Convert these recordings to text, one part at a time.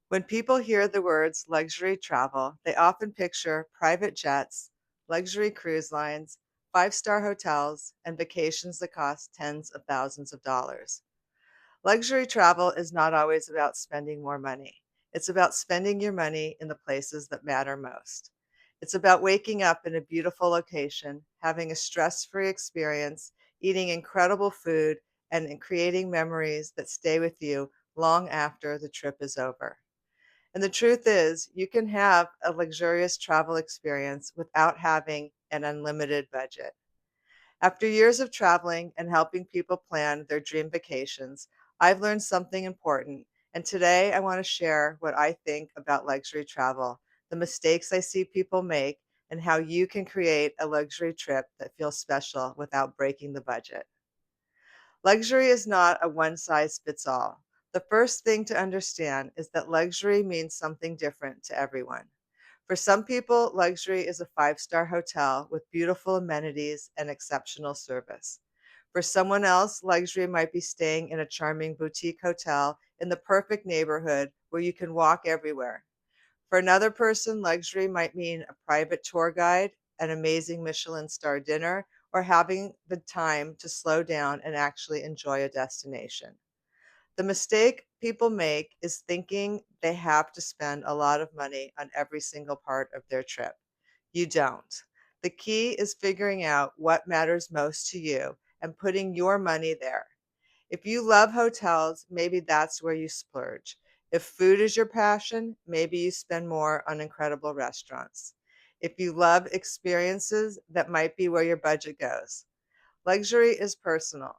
When people hear the words luxury travel, they often picture private jets, luxury cruise lines, five-star hotels, and vacations that cost tens of thousands of dollars. Luxury travel is not always about spending more money. It's about spending your money in the places that matter most. It's about waking up in a beautiful location, having a stress-free experience, eating incredible food, and in creating memories that stay with you long after the trip is over. And the truth is, you can have a luxurious travel experience without having an unlimited budget. After years of traveling and helping people plan their dream vacations, I've learned something important. And today I want to share what I think about luxury travel, the mistakes I see people make, and how you can create a luxury trip that feels special without breaking the budget. Luxury is not a one size fits all. The first thing to understand is that luxury means something different to everyone. For some people, luxury is a five-star hotel with beautiful amenities and exceptional service. For someone else, luxury might be staying in a charming boutique hotel in the perfect neighborhood where you can walk everywhere. For another person, luxury might mean a private tour guide, an amazing Michelin star dinner, or having the time to slow down and actually enjoy a destination. The mistake people make is thinking they have to spend a lot of money on every single part of their trip. You don't. The key is figuring out what matters most to you and putting your money there. If you love hotels, maybe that's where you splurge. If food is your passion, maybe you spend more on incredible restaurants. If you love experiences, that might be where your budget goes. Luxury is personal.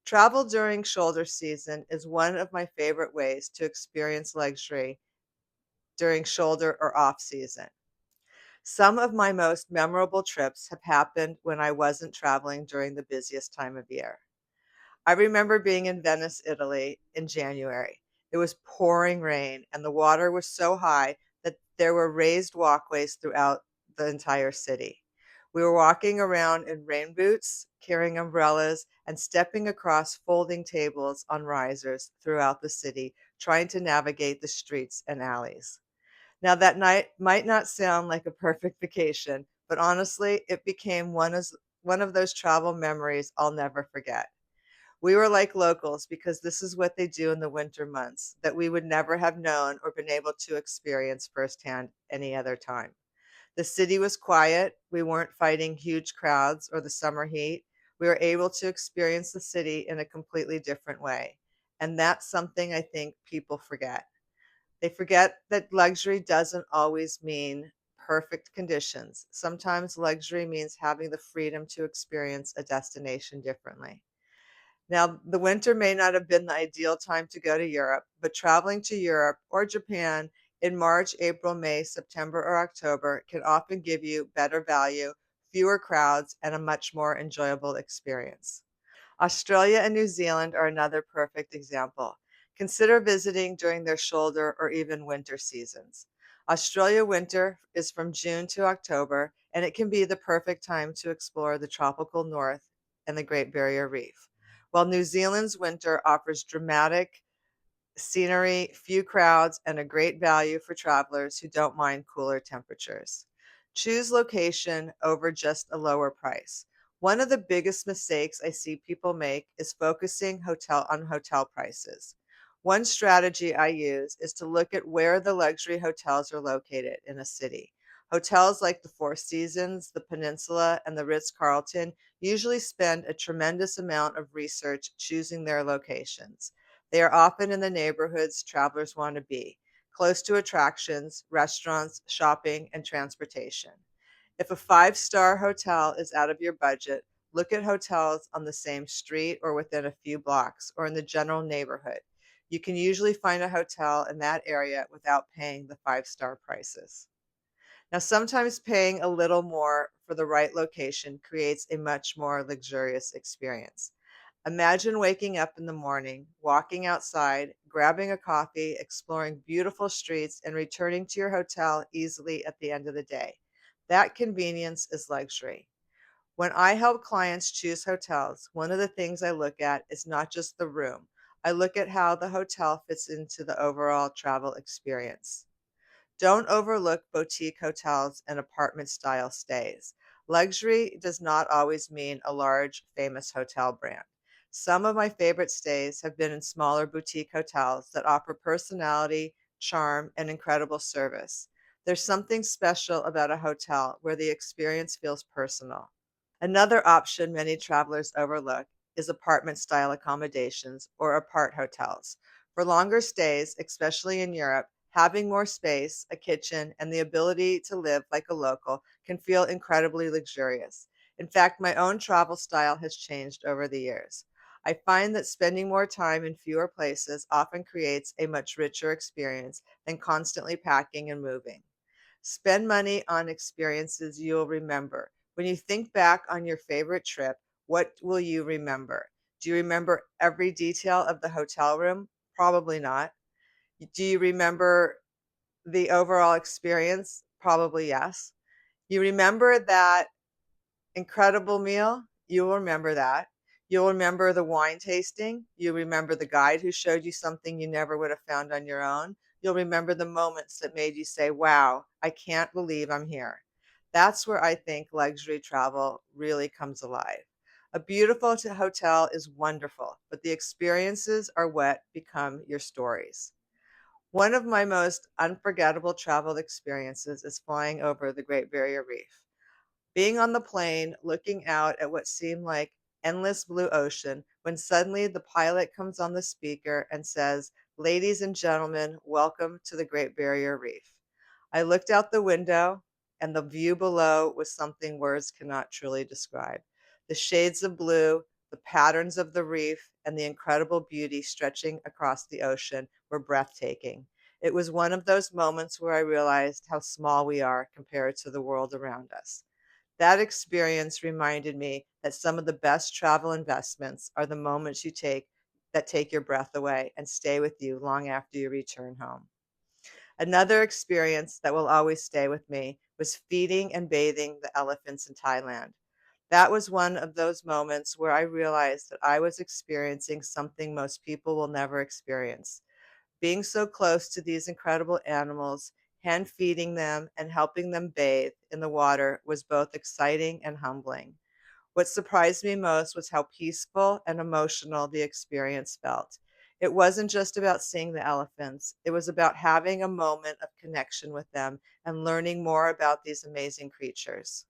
Travel during shoulder season is one of my favorite ways to experience luxury during shoulder or off season. Some of my most memorable trips have happened when I wasn't traveling during the busiest time of year. I remember being in Venice, Italy in January. It was pouring rain and the water was so high that there were raised walkways throughout the entire city. We were walking around in rain boots, carrying umbrellas, and stepping across folding tables on risers throughout the city, trying to navigate the streets and alleys. Now, that night might not sound like a perfect vacation, but honestly, it became one of those travel memories I'll never forget. We were like locals because this is what they do in the winter months that we would never have known or been able to experience firsthand any other time. The city was quiet. We weren't fighting huge crowds or the summer heat. We were able to experience the city in a completely different way. And that's something I think people forget. They forget that luxury doesn't always mean perfect conditions. Sometimes luxury means having the freedom to experience a destination differently. Now, the winter may not have been the ideal time to go to Europe, but traveling to Europe or Japan in March, April, May, September, or October can often give you better value, fewer crowds, and a much more enjoyable experience. Australia and New Zealand are another perfect example. Consider visiting during their shoulder or even winter seasons. Australia winter is from June to October, and it can be the perfect time to explore the tropical north and the Great Barrier Reef. While New Zealand's winter offers dramatic scenery, few crowds, and a great value for travelers who don't mind cooler temperatures. Choose location over just a lower price. One of the biggest mistakes I see people make is focusing on hotel prices. One strategy I use is to look at where the luxury hotels are located in a city. Hotels like the Four Seasons, the Peninsula, and the Ritz-Carlton usually spend a tremendous amount of research choosing their locations. They are often in the neighborhoods travelers want to be, close to attractions, restaurants, shopping, and transportation. If a five-star hotel is out of your budget, look at hotels on the same street or within a few blocks or in the general neighborhood. You can usually find a hotel in that area without paying the five-star prices. Now, sometimes paying a little more for the right location creates a much more luxurious experience. Imagine waking up in the morning, walking outside, grabbing a coffee, exploring beautiful streets, and returning to your hotel easily at the end of the day. That convenience is luxury. When I help clients choose hotels, one of the things I look at is not just the room. I look at how the hotel fits into the overall travel experience. Don't overlook boutique hotels and apartment style stays. Luxury does not always mean a large, famous hotel brand. Some of my favorite stays have been in smaller boutique hotels that offer personality, charm, and incredible service. There's something special about a hotel where the experience feels personal. Another option many travelers overlook is apartment style accommodations or apart hotels. For longer stays, especially in Europe, having more space, a kitchen, and the ability to live like a local can feel incredibly luxurious. In fact, my own travel style has changed over the years. I find that spending more time in fewer places often creates a much richer experience than constantly packing and moving. Spend money on experiences you'll remember. When you think back on your favorite trip, what will you remember? Do you remember every detail of the hotel room? Probably not. Do you remember the overall experience? Probably yes. You remember that incredible meal? You'll remember that. You'll remember the wine tasting. You'll remember the guide who showed you something you never would have found on your own. You'll remember the moments that made you say, wow, I can't believe I'm here. That's where I think luxury travel really comes alive. A beautiful hotel is wonderful, but the experiences are what become your stories. One of my most unforgettable travel experiences is flying over the Great Barrier Reef. Being on the plane, looking out at what seemed like endless blue ocean, when suddenly the pilot comes on the speaker and says, "Ladies and gentlemen, welcome to the Great Barrier Reef." I looked out the window, and the view below was something words cannot truly describe. The shades of blue, the patterns of the reef, and the incredible beauty stretching across the ocean were breathtaking. It was one of those moments where I realized how small we are compared to the world around us. That experience reminded me that some of the best travel investments are the moments you take that take your breath away and stay with you long after you return home. Another experience that will always stay with me was feeding and bathing the elephants in Thailand. That was one of those moments where I realized that I was experiencing something most people will never experience. Being so close to these incredible animals, hand feeding them and helping them bathe in the water was both exciting and humbling. What surprised me most was how peaceful and emotional the experience felt. It wasn't just about seeing the elephants, it was about having a moment of connection with them and learning more about these amazing creatures.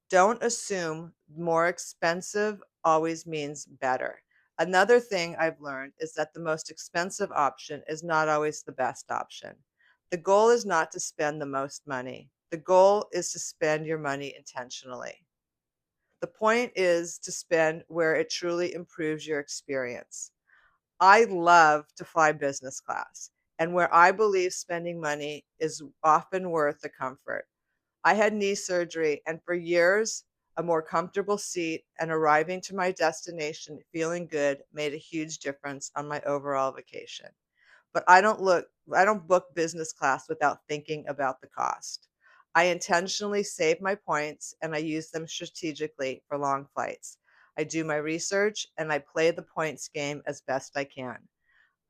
Don't assume more expensive always means better. Another thing I've learned is that the most expensive option is not always the best option. The goal is not to spend the most money. The goal is to spend your money intentionally. The point is to spend where it truly improves your experience. I love to fly business class, and where I believe spending money is often worth the comfort. I had knee surgery, and for years, a more comfortable seat and arriving to my destination feeling good made a huge difference on my overall vacation. But I don't book business class without thinking about the cost. I intentionally save my points and I use them strategically for long flights. I do my research and I play the points game as best I can.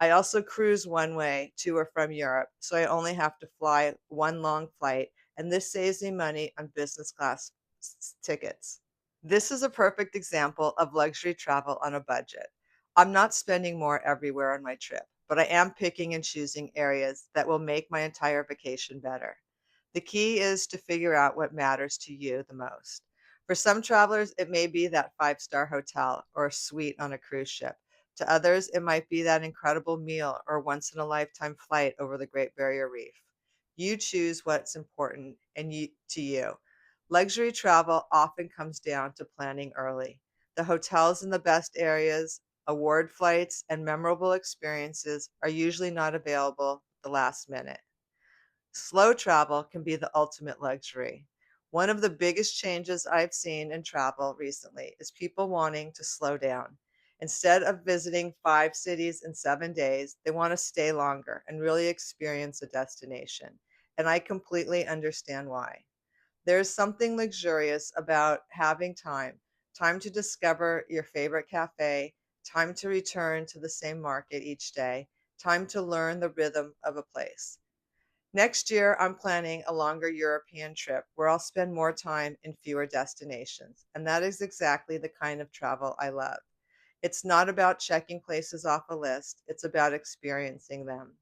I also cruise one way to or from Europe, so I only have to fly one long flight, and this saves me money on business class tickets. This is a perfect example of luxury travel on a budget. I'm not spending more everywhere on my trip, but I am picking and choosing areas that will make my entire vacation better. The key is to figure out what matters to you the most. For some travelers, it may be that five-star hotel or a suite on a cruise ship. To others, it might be that incredible meal or once in a lifetime flight over the Great Barrier Reef. You choose what's important to you. Luxury travel often comes down to planning early. The hotels in the best areas, award flights, and memorable experiences are usually not available at the last minute. Slow travel can be the ultimate luxury. One of the biggest changes I've seen in travel recently is people wanting to slow down. Instead of visiting 5 cities in 7 days, they want to stay longer and really experience a destination. And I completely understand why. There's something luxurious about having time to discover your favorite cafe, time to return to the same market each day, time to learn the rhythm of a place. Next year, I'm planning a longer European trip where I'll spend more time in fewer destinations. And that is exactly the kind of travel I love. It's not about checking places off a list, it's about experiencing them.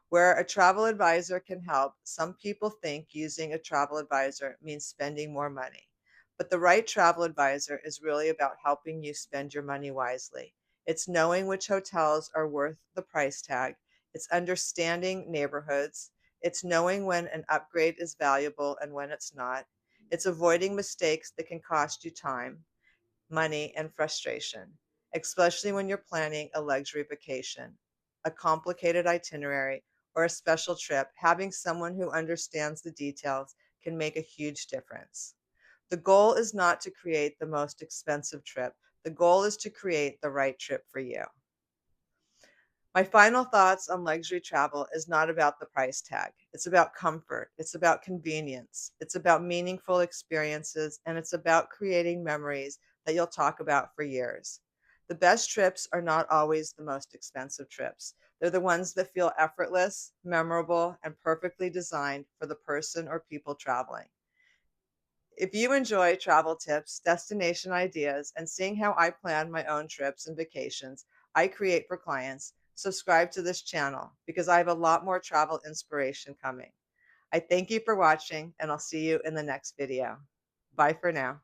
Where a travel advisor can help, some people think using a travel advisor means spending more money. But the right travel advisor is really about helping you spend your money wisely. It's knowing which hotels are worth the price tag, it's understanding neighborhoods, it's knowing when an upgrade is valuable and when it's not, it's avoiding mistakes that can cost you time, money, and frustration, especially when you're planning a luxury vacation, a complicated itinerary, or a special trip. Having someone who understands the details can make a huge difference. The goal is not to create the most expensive trip, the goal is to create the right trip for you. My final thoughts on luxury travel is not about the price tag. It's about comfort. It's about convenience. It's about meaningful experiences. And it's about creating memories that you'll talk about for years. The best trips are not always the most expensive trips. They're the ones that feel effortless, memorable, and perfectly designed for the person or people traveling. If you enjoy travel tips, destination ideas, and seeing how I plan my own trips and vacations I create for clients, subscribe to this channel because I have a lot more travel inspiration coming. I thank you for watching, and I'll see you in the next video. Bye for now.